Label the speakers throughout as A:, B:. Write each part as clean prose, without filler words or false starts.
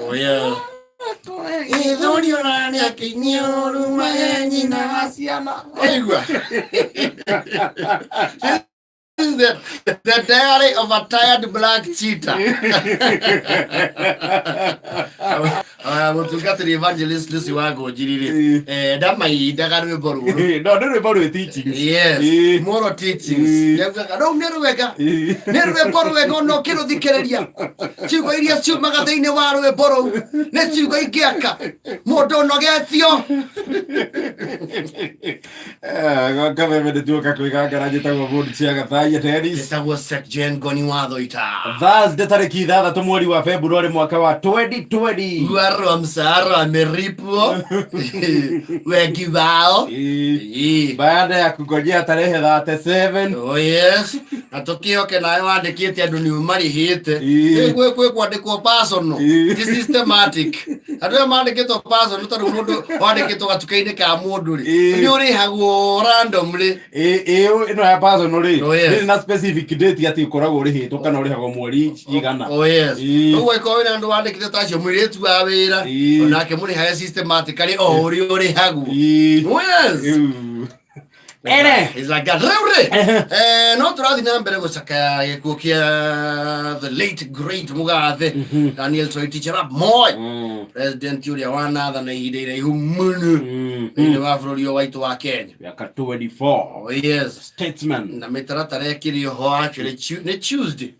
A: Oh yeah. Idhuri onani akinyoru mayenyi na ciana. Aigua. This is the diary of a tired black cheetah. Mutungatiri evangelist Lucy Wago jirire. Damai dagarwe boru.
B: No, don't about teachings.
A: Yes. More teachings. No, neruweka. Neruwe boru ego no kiro dikereria. Chiuko iria chiu magateine warwe boru. Ne chiuko ikiaka. Modo no getio.
B: Kama mmetuka kuiganga njitagwo Mundu ciaga thaya tennis.
A: Ndetagwo Sekjen Goni watho ita.
B: Thursday tariki 6 mweri wa Februari mwaka wa 2020.
A: Waro msaro ameripo. Weki vao.
B: Baada ya kungojea tarehe 37.
A: Oh yes. Atokioke nayo wandikite andu ni marihite. Kwe kwandikwo personal. Ti systematic. Andu mandikitwo personal tondu mundu wandikitwo gatukaine ka mundu ri. Ni uri hagwo randomly.
B: Ino ya personal ri. Ni na specific date ati ikoragwo rihitwo kana uri hagwo mweri igana.
A: Oh yes. Uwe ko ina andu wandikite tacio mwiretu wa wira. Onake muri haya systematically uri hagwo. Oh yes. He's like that. No turathi na mbere gusaka gikukia the late great Mugathe Daniel teacher up Moi president uria wanatha na ihinda iraihu muno ni wa bũrũri waitu wa Kenya
B: miaka 24.
A: Oh yes,
B: statesman
A: na mitaratara ekirio ho actually ni Tuesday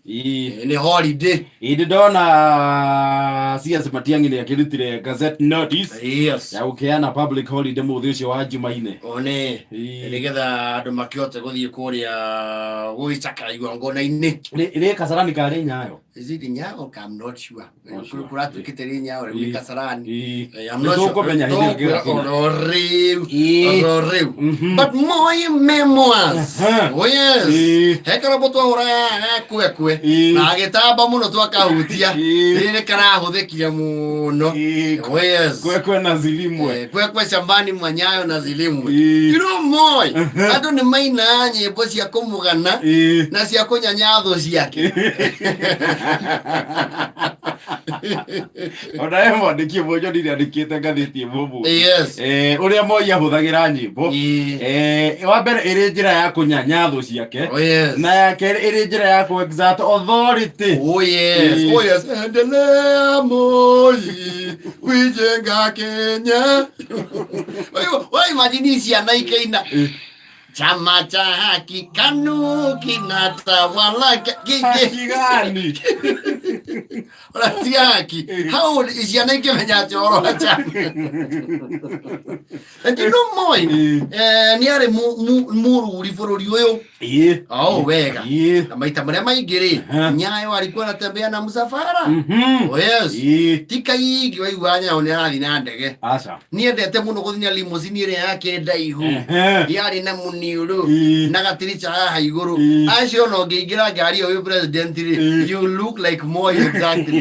A: ni holiday
B: idona CS Matiang'i ni akirutire gazette notice
A: yes
B: ya ukiana public holiday muthe ucio wa Jumaine
A: one nigetha andu makiote guthie kuria guicaka igongona-ini
B: ri Kasarani kari Nyayo.
A: Is it Nyayo? I'm not sure. Kuratu kiteri Nyayo ri Kasarani.
B: I'm not sure.
A: But my memoirs. Oh yes. Hekara botwa ora kwe. Na gitamba muno twakahutia. Ri kana huthikia muno. Oh yes.
B: Kwe na zilimwe.
A: Kwe shambani mwa Nyayo na zilimwe. You know moi. Ado ni maina nyimbo cia kumugana na cia kunyanyatho ciake.
B: Ona emo ndikie mojo ndiri andikite ngathiti mubu.
A: Yes.
B: Uria Moi ahuthagira nyimbo. Wa mbere iri njira ya kunyanyatho ciake.
A: Oh yes.
B: Na ya keri iri njira ya ku exert authority.
A: Oh yes. Oh yes. Endelea Moi kujenga Kenya. Wai imagine ciana ikeina. Chama cha haki KANU kinatawala
B: gani?
A: Ora haki. How is your name kemenya choro acha? And you know Moi niare muru rifururi uyo. Oh wega. Na maita maria maingiri Nyayo alikuwa anatembea na msafara. Oh yes. Tika yigi waigwa Nyayo ni arathi na ndege.
B: Acha.
A: Niendete muno guthinya limousine ire yake ndaihu. Yari na muniuru na gatiricha haha iguru. Acio no ngiingira ngari uyu president ri. You look like Moi exactly.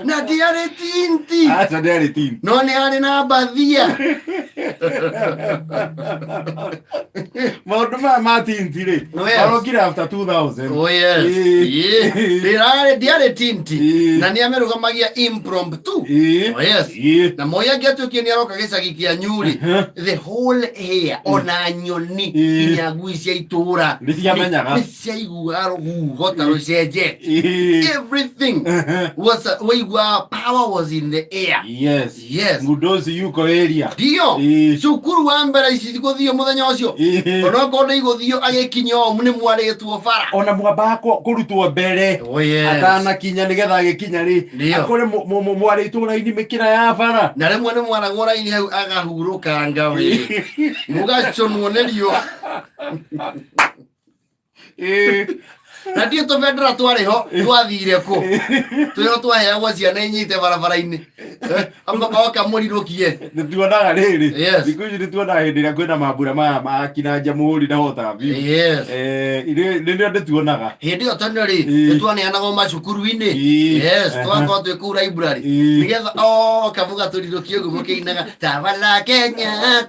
A: Na diare tinti.
B: Acha diare tinti.
A: No ni ari na bathia.
B: Maundu ma tinti ri. Arokire after 2000.
A: Oh yes. Yeah. Diare tinti. Na ni amerugamagia impromptu. Oh yes. Na Moi angetukia ni aroka gicagi kia Nyuri. The whole area ona nyoni inyaguicia itura.
B: Niciamenyaga.
A: Niciaigua rugota rucenje. Everything was power was in the air.
B: Yes.
A: Yes.
B: Mudozi yuko area.
A: Dio. Cukuru wa mbere ici guthio muthenya ucio. Ona ko ni guthio agikinyo mune mwaretwo bara.
B: Ona mwamba kurutwo mbere.
A: Oh yes.
B: Atana kinya nigetha agikinya ri. Akore mwaretwo raini mikira ya bara.
A: Na remwe ni mwaragwo raini hau agahuruka ngawe. Mugachonwo ne rio. Na ndio to vendra twariho twathire ku twiho twaheagwo ciana inyite barabara-ini amba kaoka murirukie
B: nituonaga riri thiku ici nituonaga hindi ria kwina mambura maya makina jamhuri na hotabi ndio nituonaga
A: hindi iyo tene ri nitwaneanagwo macukuru-ini yes twakoo twi kuu library nigetha kabuga turirukie guo mukiinaga tawala Kenya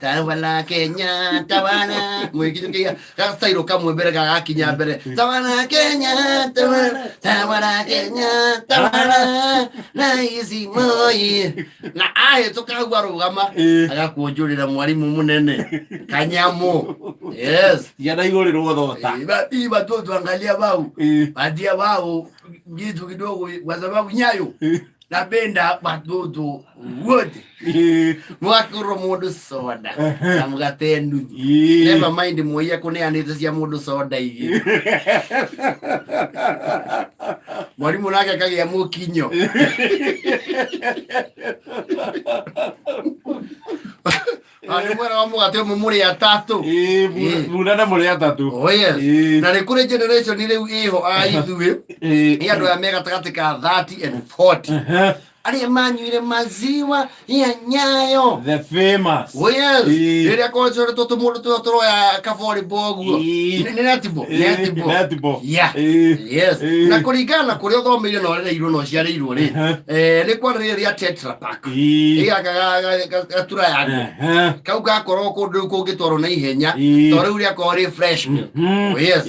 A: tawala Kenya tawala mwikirukia gastairo kamwe mbere gagakinya mbere Tawana Kenya, Tawana Kenya, Tawana na ici moi. Na aye tukagarugama agakunjurira mwarimu munene Kanyamu. Yes.
B: Yana igorero thota.
A: Iba tu tuangalia bau. Badia bau kitu kidogo kwa sababu Nyayo napenda watoto wote. Mwakuro mundu soda. Samgatenu. Never mind moya kuneanite cia mundu soda igi. Mwalimu nake akagia mukinyo. Ani mwana wa mugate mumuri ya tatu.
B: Munana muri ya tatu.
A: Oh yes. Na ni kure generation ile iho aithuwe. Ya ndo ya mega takatika 30 and 40. Ali manyuire maziwa ya Nyayo.
B: The famous.
A: Oh yes. Ile kwa chore toto mundo toto ya kafori bogu. Netibo. Yeah. Yes. Na kurigana kuri othomire no rire iru no ciare iru ri. Ni kwa rire ya Tetra Pak. Ga tura ya. Kau ga koro kundu kungitwaro na ihenya. Tore uria ko ri fresh. Oh yes.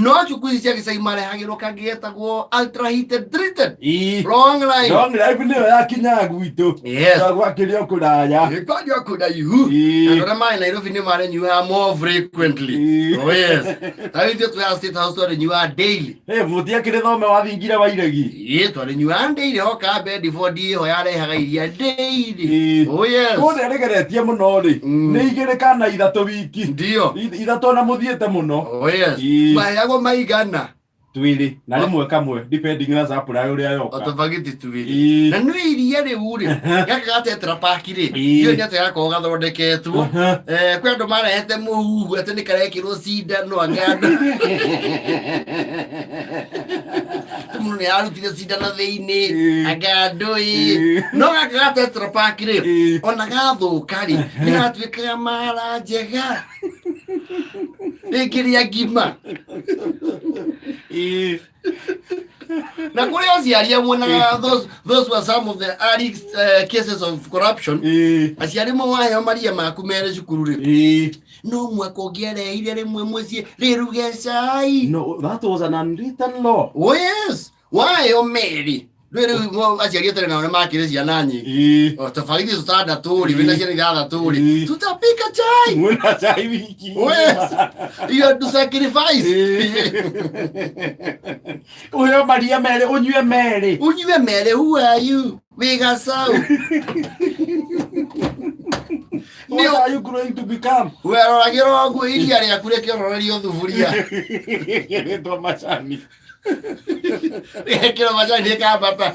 A: No chukui cia gisai mare hagiro kagietagwo ultra heated treated. Long life.
B: Ndio ya kinya gwito.
A: Yes.
B: Kwa kilio kuraya.
A: Kwa kudayu. Andora mai Nairobi ni mare nyua more frequently. Oh yes. Tawithio twa state house twa nyua daily.
B: Mutia kire thome wathingira wairegi.
A: Twa nyua daily ho ka bed for di ho yare haga iria daily. Oh yes.
B: Ko neregeretie muno ri. Ni igire kana ithatu wiki.
A: Ndio.
B: Ithatu na muthiete muno.
A: Oh yes. Mayago maigana.
B: Twili na rimwe kamwe depending na supply uria yoka
A: otobagiti twili na nui iria ri uri gaka Tetra Pak ri iyo ni atega ko gathondeketwo kwi andu marehete muhuhu ati ni karekirwo cindano angando tumu ni arutire cindano thiini angando no gaka Tetra Pak ri ona gathuka ri ni gatwikaga mara njega ikiria ngima na kule aziaria mwana those were some of the early cases of corruption aciari mo wayo maria makumere cukuru ri no mwaka ongereire rimwe mwecie riruge cai
B: no that was an unwritten law.
A: Oh yes, wayo meri Rero aciari tare na makire ciana nyingi tofauti tutandatu ri wina ciana ithathatu ri tutapika chai
B: mwena chai wiki.
A: Yes, you have to sacrifice.
B: Uyo Maria mere unywe mere
A: who are you wega sao
B: what are you going to become
A: wero agiro ngwe iria ria kure kiororerio thuburia
B: to machani
A: kero majani kabata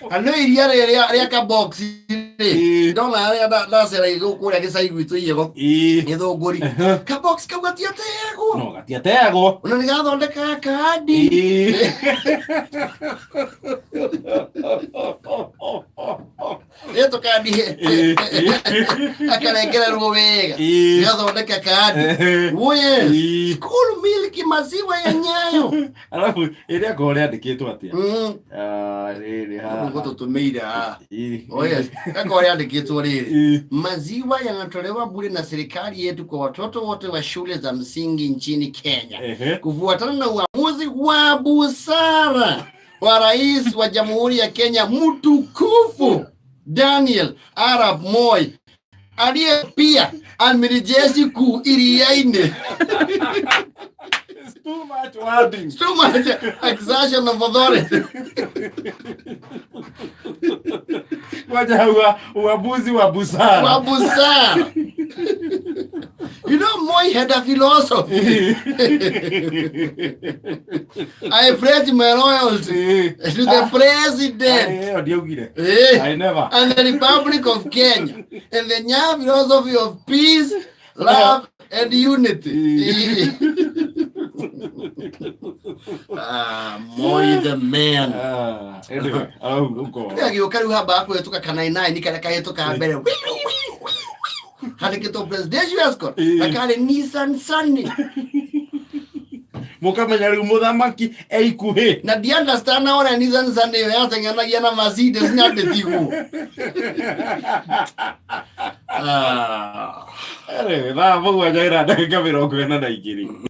A: ano iria ria ka box ri ndona ria ndacera igu kuria gicai gwitu iego ithunguri ka box kau gatiatego
B: no gatiatego
A: ona ni gathondeka kandi eto kandi akarengererwo wega gathondeka kandi we school milk maziwa ya Nyayo
B: alafu iria gore andikitwo atia riri
A: ha ngoto tumeira oh yes gore andikitwo riri maziwa yanatolewa bure na serikali yetu kwa watoto wote wa shule za msingi nchini Kenya kufuatana na uamuzi wa busara wa Rais wa Jamhuri ya Kenya mtukufu Daniel Arap Moi aliye pia amiri jeshi kuu iriaini.
B: It's too much wording.
A: It's too much exertion of authority.
B: Waja uabuzi wa busara.
A: Wa busara. You know, Moi had a philosophy. I pledge my loyalty to the president
B: I never.
A: and the Republic of Kenya and the Nya philosophy of peace, love, and unity. Moi the man.
B: Anyway, go.
A: Kariu haba ko yetuka kanainai nikareka yetuka mbere. Hadikito presidential escort akale Nissan Sunny.
B: Mukamenya riu muthamaki eikuhi
A: na di understand na ora Nissan Sunny yatenganagia na Mercedes nyandetigo
B: Thaa mũgwanja ĩna ndagĩka 42.